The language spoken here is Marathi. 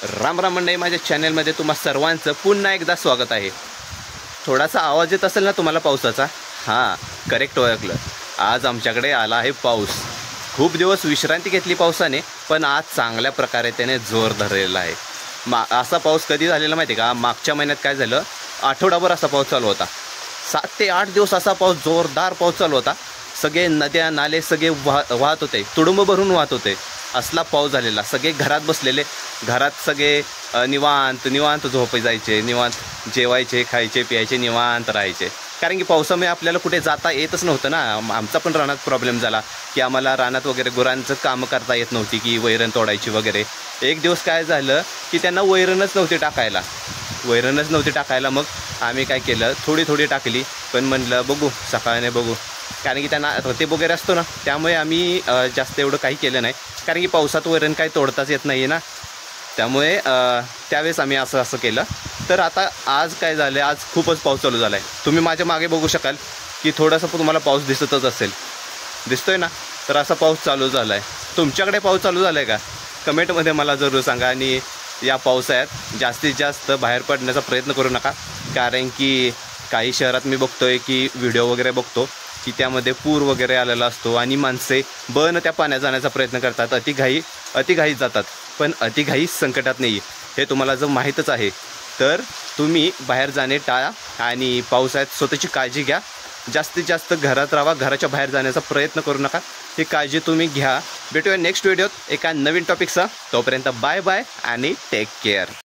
राम राम मंडळी, माझ्या चॅनलमध्ये तुम्हा सर्वांचं पुन्हा एकदा स्वागत आहे। थोडासा आवाज येत असेल ना तुम्हाला पावसाचा? हां, करेक्ट ओळखलं। आज आमच्याकडे आला आहे पाऊस। खूप दिवस विश्रांती घेतली पावसाने, पण आज चांगल्या प्रकारे त्याने जोर धरलेला आहे। असा पाऊस कधी झालेला माहिती का? मागच्या महिन्यात काय झालं, आठवडाभर असा पाऊस चालू होता। 7 ते 8 दिवस असा पाऊस, जोरदार पाऊस चालू होता। सगळे नद्या नाले सगळे वाहत होते, तुडुंब भरून वाहत होते। असला पाऊस झालेला, सगळे घरात बसलेले, घरात सगळे निवांत निवांत झोप जायचे, निवांत जेवायचे, खायचे, प्यायचे, निवांत राहायचे। कारण की पावसामुळे आपल्याला कुठे जाता येतच नव्हतं ना। आमचा पण रानात प्रॉब्लेम झाला की आम्हाला रानात वगैरे गुरांचं कामं करता येत नव्हती, की वैरण तोडायची वगैरे। एक दिवस काय झालं की त्यांना वैरणच नव्हती टाकायला, मग आम्ही काय केलं, थोडी थोडी टाकली, पण म्हणलं बघू सकाळने बघू, कारण की त्यांना रतीब वगैरे असतो ना, त्यामुळे आम्ही जास्त एवढं काही केलं नाही, कारण की पावसात वैरण काही तोडताच येत नाही ना, त्यामुळे त्यावेळेस आम्ही असं केलं। तर आता आज काय झालं, आज खूपच पाऊस चालू झाला आहे। तुम्ही माझ्या मागे बघू शकाल की थोडासा तुम्हाला पाऊस दिसतच असेल, दिसतोय ना? तर असा पाऊस चालू झाला आहे। तुमच्याकडे पाऊस चालू झाला आहे का? कमेंटमध्ये मला जरूर सांगा। आणि या पावसाळ्यात जास्तीत जास्त बाहेर पडण्याचा प्रयत्न करू नका, कारण की काही शहरात मी बघतोय की व्हिडिओ वगैरे बघतो की त्यामध्ये पूर वगैरे आलेला असतो आणि माणसे त्या पाण्यात जाण्याचा प्रयत्न करतात, अतिघाईत जातात। पण अतिघाई संकटात नाही, हे तुम्हाला जर माहीतच आहे, तर तुम्ही बाहेर जाणे टाळा आणि पावसाळ्यात स्वतःची काळजी घ्या। जास्तीत जास्त घरात राहा, घराच्या बाहेर जाण्याचा प्रयत्न करू नका, ही काळजी तुम्ही घ्या। भेटूया नेक्स्ट व्हिडिओत एका नवीन टॉपिकसह। तोपर्यंत बाय बाय आणि टेक केअर।